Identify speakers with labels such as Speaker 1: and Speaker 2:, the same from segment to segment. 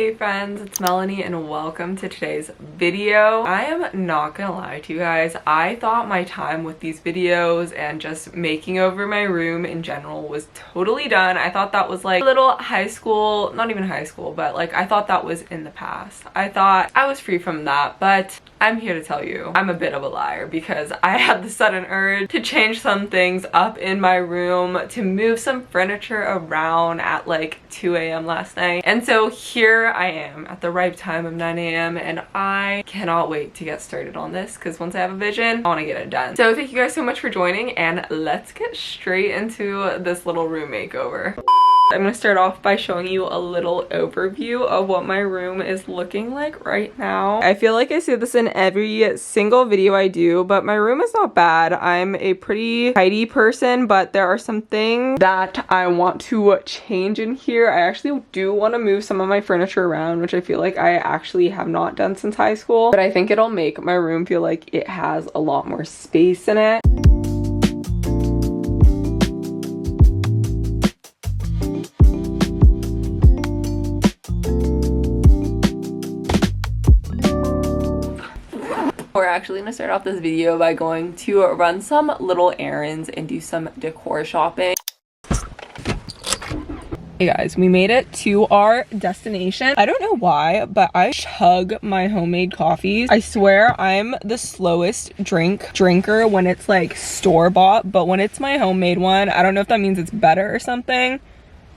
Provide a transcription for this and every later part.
Speaker 1: Hey friends, it's Melanie and welcome to today's video. I am not gonna lie to you guys, I thought my time with these videos and just making over my room in general was totally done. I thought that was like a little high school, not even high school, but like I thought that was in the past. I thought I was free from that, but I'm here to tell you I'm a bit of a liar because I had the sudden urge to change some things up in my room, to move some furniture around at like 2 a.m. last night. And so here I am at the ripe time of 9 a.m. and I cannot wait to get started on this because once I have a vision, I want to get it done. So thank you guys so much for joining and let's get straight into this little room makeover. I'm going to start off by showing you a little overview of what my room is looking like right now. I feel like I say this in every single video I do, but my room is not bad. I'm a pretty tidy person, but there are some things that I want to change in here. I actually do want to move some of my furniture around, which I feel like I actually have not done since high school, but I think it'll make my room feel like it has a lot more space in it. We're actually gonna start off this video by going to run some little errands and do some decor shopping. Hey guys, we made it to our destination. I don't know why, but I chug my homemade coffees. I swear I'm the slowest drinker when it's like store-bought, but when it's my homemade one, I don't know if that means it's better or something.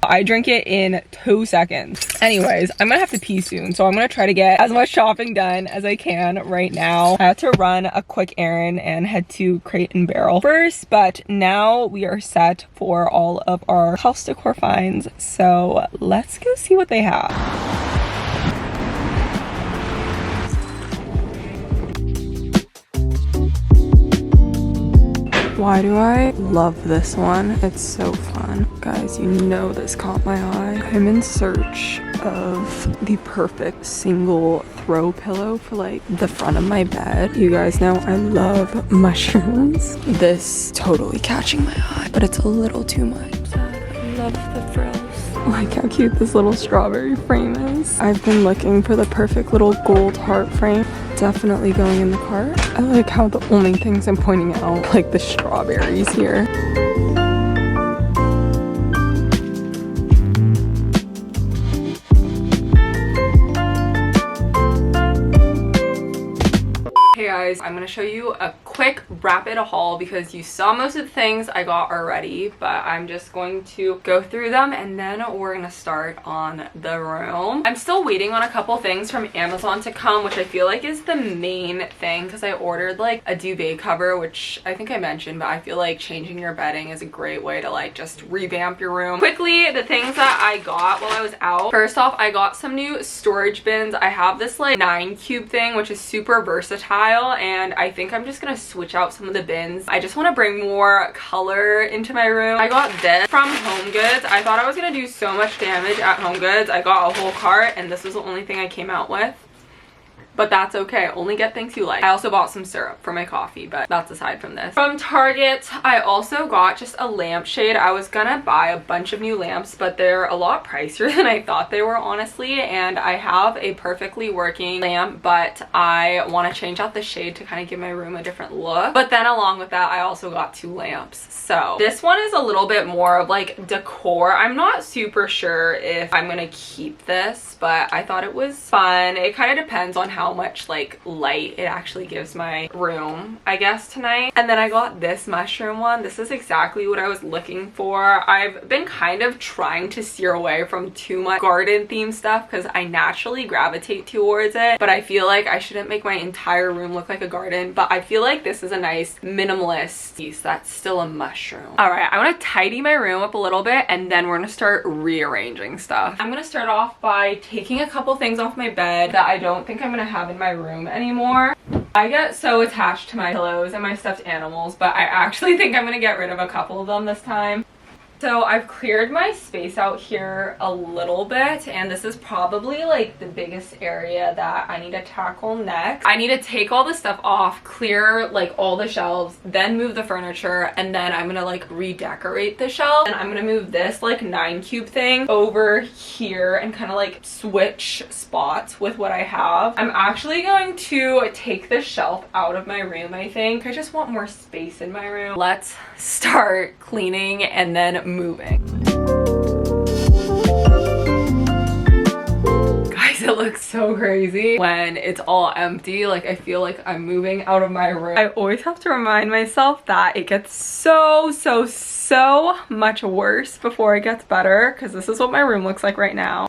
Speaker 1: I drink it in 2 seconds. Anyways, I'm gonna have to pee soon, so I'm gonna try to get as much shopping done as I can right now. I had to run a quick errand and head to Crate and Barrel first, but now we are set for all of our house decor finds. So let's go see what they have. Why do I love this one? It's so fun. Guys, you know this caught my eye. I'm in search of the perfect single throw pillow for like the front of my bed. You guys know I love mushrooms. This totally catching my eye, but it's a little too much. I love the frills. Like how cute this little strawberry frame is. I've been looking for the perfect little gold heart frame. Definitely going in the cart. I like how the only things I'm pointing out like the strawberries here. Hey guys, I'm gonna show you a quick rapid haul because you saw most of the things I got already, but I'm just going to go through them and then we're gonna start on the room. I'm still waiting on a couple things from Amazon to come, which I feel like is the main thing because I ordered like a duvet cover, which I think I mentioned, but I feel like changing your bedding is a great way to like just revamp your room. Quickly, the things that I got while I was out. First off, I got some new storage bins. I have this like 9-cube thing, which is super versatile, and I think I'm just gonna switch out some of the bins. I just want to bring more color into my room. I got this from HomeGoods. I thought I was gonna do so much damage at HomeGoods. I got a whole cart and this was the only thing I came out with. But that's okay, only get things you like. I also bought some syrup for my coffee, but that's aside from this. From Target, I also got just a lampshade. I was gonna buy a bunch of new lamps, but they're a lot pricier than I thought they were, honestly. And I have a perfectly working lamp, but I want to change out the shade to kind of give my room a different look. But then along with that, I also got 2 lamps. So this one is a little bit more of like decor. I'm not super sure if I'm gonna keep this, but I thought it was fun. It kind of depends on how much like light it actually gives my room, I guess, tonight. And then I got this mushroom one. This is exactly what I was looking for. I've been kind of trying to steer away from too much garden themed stuff because I naturally gravitate towards it, but I feel like I shouldn't make my entire room look like a garden. But I feel like this is a nice minimalist piece that's still a mushroom. All right, I want to tidy my room up a little bit and then we're gonna start rearranging stuff. I'm gonna start off by taking a couple things off my bed that I don't think I'm gonna have in my room anymore. I get so attached to my pillows and my stuffed animals, but I actually think I'm gonna get rid of a couple of them this time. So I've cleared my space out here a little bit, and this is probably like the biggest area that I need to tackle next. I need to take all the stuff off, clear like all the shelves, then move the furniture, and then I'm gonna like redecorate the shelf. And I'm gonna move this like 9-cube thing over here and kind of like switch spots with what I have. I'm actually going to take this shelf out of my room, I think. I just want more space in my room. Let's start cleaning and then moving. Guys, it looks so crazy when it's all empty. Like, I feel like I'm moving out of my room. I always have to remind myself that it gets so much worse before it gets better, because this is what my room looks like right now.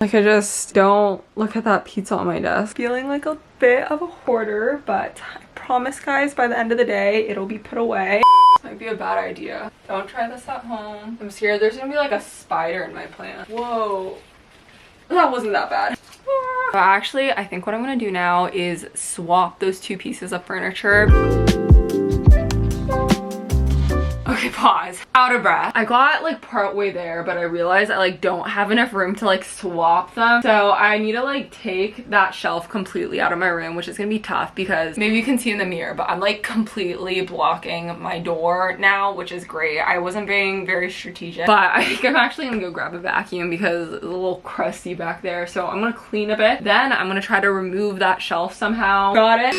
Speaker 1: Like, I just don't look at that pizza on my desk. Feeling like a bit of a hoarder, but I promise, guys, by the end of the day, it'll be put away. This might be a bad idea. Don't try this at home. I'm scared there's gonna be like a spider in my plant. Whoa. That wasn't that bad. Actually, I think what I'm gonna do now is swap those 2 pieces of furniture. Okay, pause. Out of breath. I got like part way there, but I realized I like don't have enough room to like swap them. So I need to like take that shelf completely out of my room, which is gonna be tough because maybe you can see in the mirror, but I'm like completely blocking my door now, which is great. I wasn't being very strategic, but I think I'm actually gonna go grab a vacuum because it's a little crusty back there. So I'm gonna clean a bit. Then I'm gonna try to remove that shelf somehow. Got it?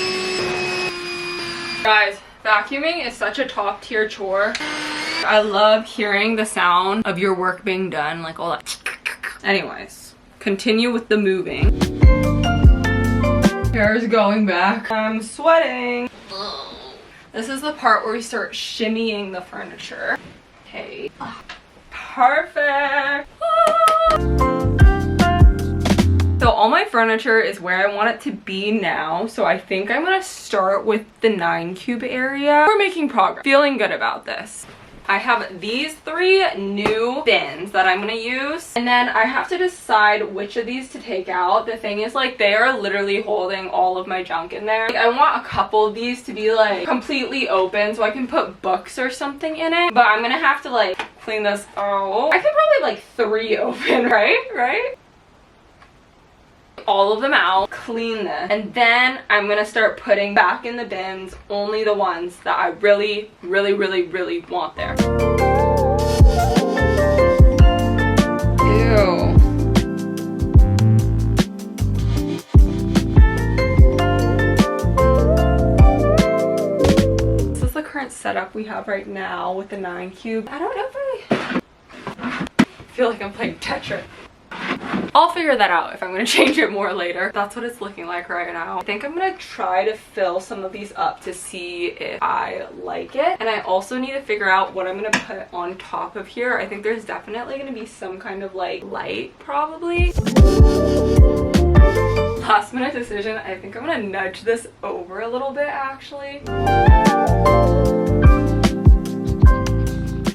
Speaker 1: Guys, vacuuming is such a top tier chore. I love hearing the sound of your work being done, like all that. Anyways, continue with the moving. Hair's going back. I'm sweating. This is the part where we start shimmying the furniture. Okay. Perfect. So all my furniture is where I want it to be now. So I think I'm gonna start with the 9-cube area. We're making progress. Feeling good about this. I have these 3 new bins that I'm gonna use, and then I have to decide which of these to take out. The thing is, like, they are literally holding all of my junk in there. Like, I want a couple of these to be like completely open so I can put books or something in it, but I'm gonna have to like clean this. Oh, I can probably like 3 open, right? All of them out, clean this, and then I'm gonna start putting back in the bins only the ones that I really want there. Ew. This is the current setup we have right now with the 9-cube. I don't know if I feel like I'm playing Tetris. I'll figure that out if I'm going to change it more later. That's what it's looking like right now. I think I'm going to try to fill some of these up to see if I like it. And I also need to figure out what I'm going to put on top of here. I think there's definitely going to be some kind of like light probably. Last minute decision. I think I'm going to nudge this over a little bit actually.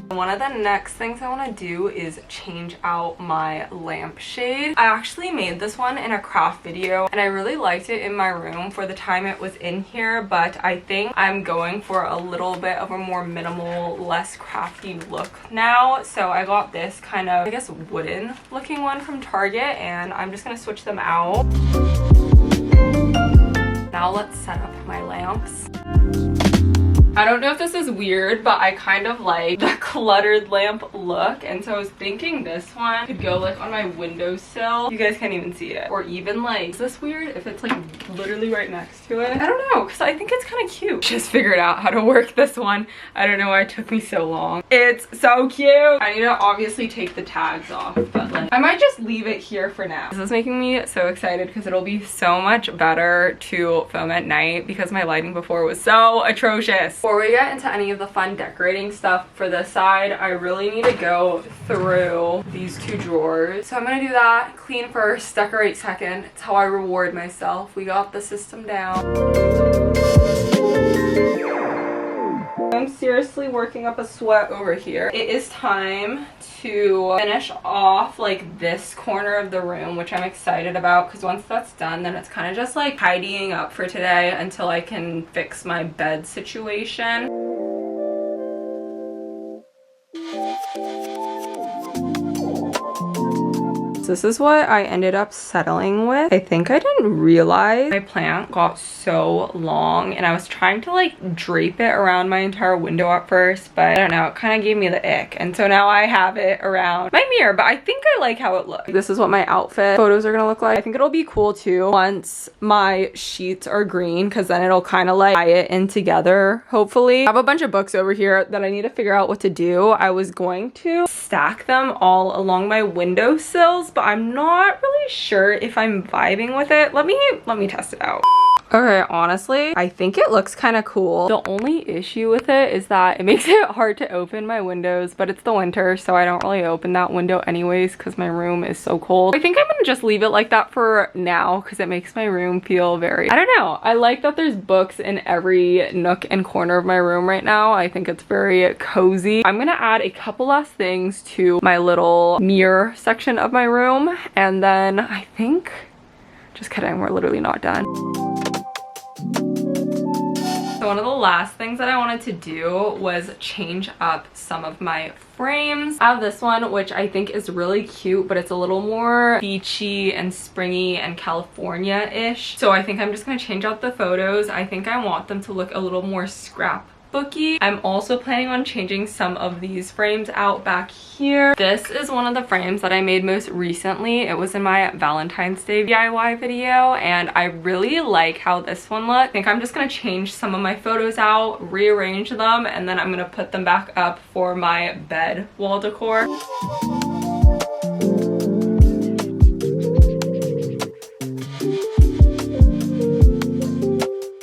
Speaker 1: One of the next things I want to do is change out my lampshade. I actually made this one in a craft video and I really liked it in my room for the time it was in here, but I think I'm going for a little bit of a more minimal, less crafty look now. So I got this kind of, I guess, wooden looking one from Target, and I'm just gonna switch them out. Now let's set up my lamps. I don't know if this is weird, but I kind of like the cluttered lamp look, and so I was thinking this one could go like on my windowsill. You guys can't even see it. Or even like, is this weird if it's like literally right next to it? I don't know, because I think it's kind of cute. Just figured out how to work this one. I don't know why it took me so long. It's so cute. I need to obviously take the tags off, but like I might just leave it here for now. This is making me so excited because it'll be so much better to film at night because my lighting before was so atrocious. Before we get into any of the fun decorating stuff for this side, I really need to go through these 2 drawers. So I'm gonna do that. Clean first, decorate second. It's how I reward myself. We got the system down. I'm seriously working up a sweat over here. It is time to finish off like this corner of the room, which I'm excited about because once that's done, then it's kind of just like tidying up for today until I can fix my bed situation. So this is what I ended up settling with. I think I didn't realize my plant got so long, and I was trying to like drape it around my entire window at first, but I don't know, it kind of gave me the ick. And so now I have it around my mirror, but I think I like how it looks. This is what my outfit photos are gonna look like. I think it'll be cool too once my sheets are green, because then it'll kind of like tie it in together, hopefully. I have a bunch of books over here that I need to figure out what to do. I was going to stack them all along my windowsills, but I'm not really sure if I'm vibing with it. Let me test it out. Okay, honestly, I think it looks kind of cool. The only issue with it is that it makes it hard to open my windows, but it's the winter, so I don't really open that window anyways because my room is so cold. I think I'm gonna just leave it like that for now because it makes my room feel very, I don't know. I like that there's books in every nook and corner of my room right now. I think it's very cozy. I'm gonna add a couple last things to my little mirror section of my room, and then I think, just kidding, we're literally not done. So one of the last things that I wanted to do was change up some of my frames. I have this one, which I think is really cute, but it's a little more beachy and springy and California-ish. So I think I'm just gonna change out the photos. I think I want them to look a little more scrapbooky. I'm also planning on changing some of these frames out back here. This is one of the frames that I made most recently. It was in my Valentine's Day DIY video, and I really like how this one looks. I think I'm just gonna change some of my photos out, rearrange them, and then I'm gonna put them back up for my bed wall decor.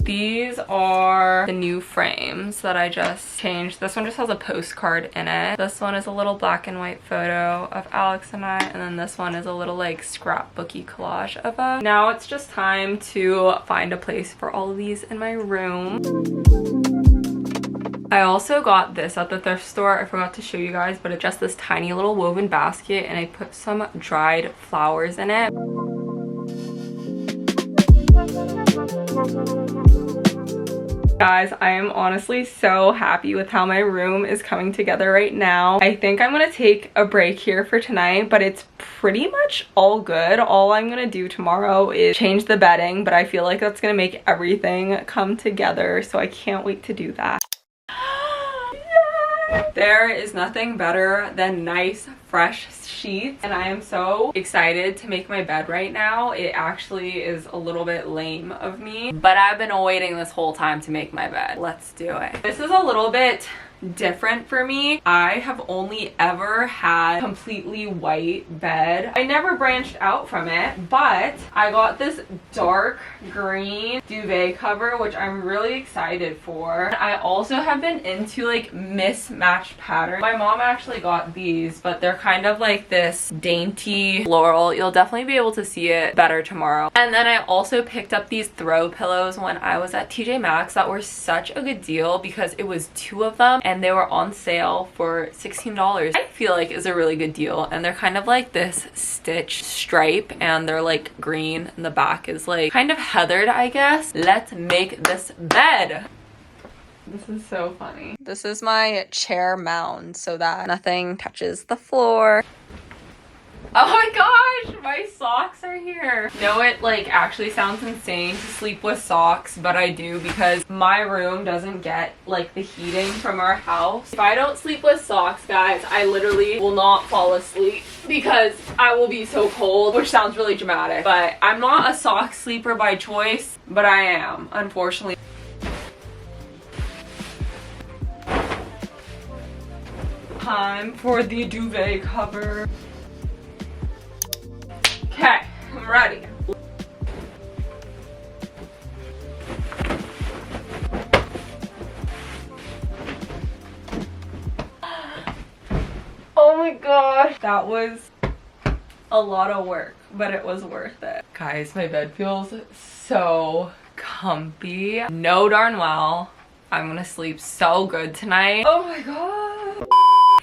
Speaker 1: These are the new frames that I just changed. This one just has a postcard in it. This one is a little black and white photo of Alex and I, and then this one is a little like scrapbooky collage of us. Now it's just time to find a place for all of these in my room. I also got this at the thrift store. I forgot to show you guys, but it's just this tiny little woven basket, and I put some dried flowers in it. Guys, I am honestly so happy with how my room is coming together right now. I think I'm gonna take a break here for tonight, but it's pretty much all good. All I'm gonna do tomorrow is change the bedding, but I feel like that's gonna make everything come together, so I can't wait to do that. There is nothing better than nice fresh sheets, and I am so excited to make my bed right now. It actually is a little bit lame of me, but I've been waiting this whole time to make my bed. Let's do it. This is a little bit different for me. I have only ever had completely white bed. I never branched out from it, but I got this dark green duvet cover, which I'm really excited for. I also have been into like mismatched patterns. My mom actually got these, but they're kind of like this dainty floral. You'll definitely be able to see it better tomorrow. And then I also picked up these throw pillows when I was at TJ Maxx that were such a good deal because it was 2 of them and they were on sale for $16. I feel like is a really good deal, and they're kind of like this stitch stripe, and they're like green, and the back is like kind of heathered, I guess. Let's make this bed. This is so funny. This is my chair mound so that nothing touches the floor. Oh my gosh, my socks are here. You know, it like actually sounds insane to sleep with socks, but I do because my room doesn't get like the heating from our house. If I don't sleep with socks, guys, I literally will not fall asleep because I will be so cold, which sounds really dramatic, but I'm not a sock sleeper by choice, but I am, unfortunately. Time for the duvet cover. Okay, I'm ready. Oh my gosh, that was a lot of work, but it was worth it. Guys, my bed feels so comfy. Know darn well I'm gonna sleep so good tonight. Oh my god.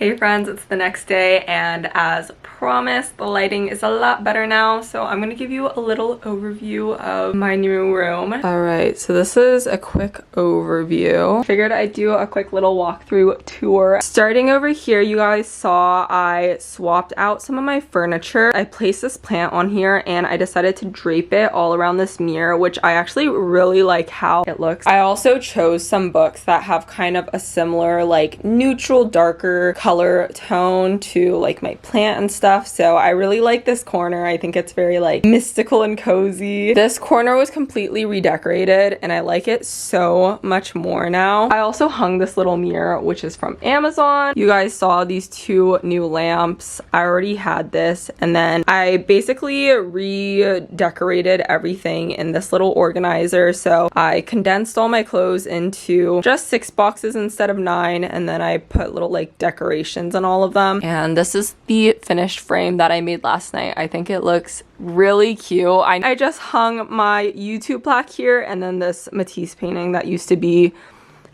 Speaker 1: Hey friends, it's the next day, and as promised, the lighting is a lot better now, so I'm gonna give you a little overview of my new room. Alright, so this is a quick overview. Figured I'd do a quick little walkthrough tour. Starting over here, you guys saw I swapped out some of my furniture. I placed this plant on here and I decided to drape it all around this mirror, which I actually really like how it looks. I also chose some books that have kind of a similar like neutral darker color tone to like my plant and stuff, so I really like this corner. I think it's very like mystical and cozy. This corner was completely redecorated and I like it so much more now. I also hung this little mirror, which is from Amazon. You guys saw these two new lamps. I already had this, and then I basically redecorated everything in this little organizer. So I condensed all my clothes into just 6 boxes instead of 9, and then I put little like decorations on all of them. And this is the finished frame that I made last night. I think it looks really cute. I just hung my YouTube plaque here, and then this Matisse painting that used to be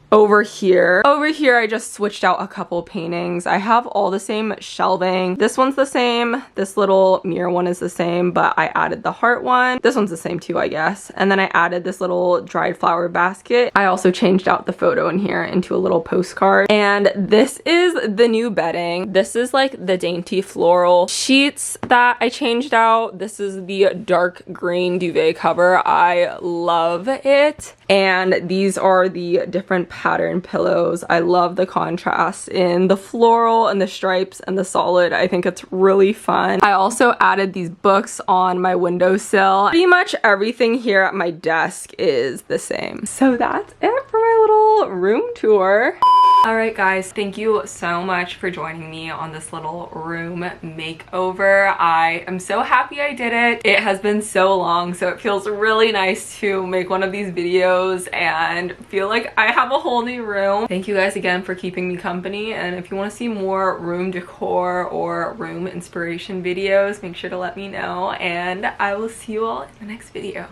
Speaker 1: over here. Over here, I just switched out a couple paintings. I have all the same shelving. This one's the same. This little mirror one is the same, but I added the heart one. This one's the same too, I guess. And then I added this little dried flower basket. I also changed out the photo in here into a little postcard. And this is the new bedding. This is like the dainty floral sheets that I changed out. This is the dark green duvet cover. I love it. And these are the different pattern pillows. I love the contrast in the floral and the stripes and the solid. I think it's really fun. I also added these books on my windowsill. Pretty much everything here at my desk is the same. So that's it for my little room tour. Alright guys, thank you so much for joining me on this little room makeover. I am so happy I did it. It has been so long, so it feels really nice to make one of these videos and feel like I have a whole new room. Thank you guys again for keeping me company, and if you want to see more room decor or room inspiration videos, make sure to let me know, and I will see you all in the next video.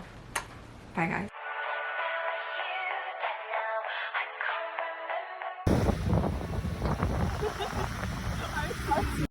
Speaker 1: Bye guys.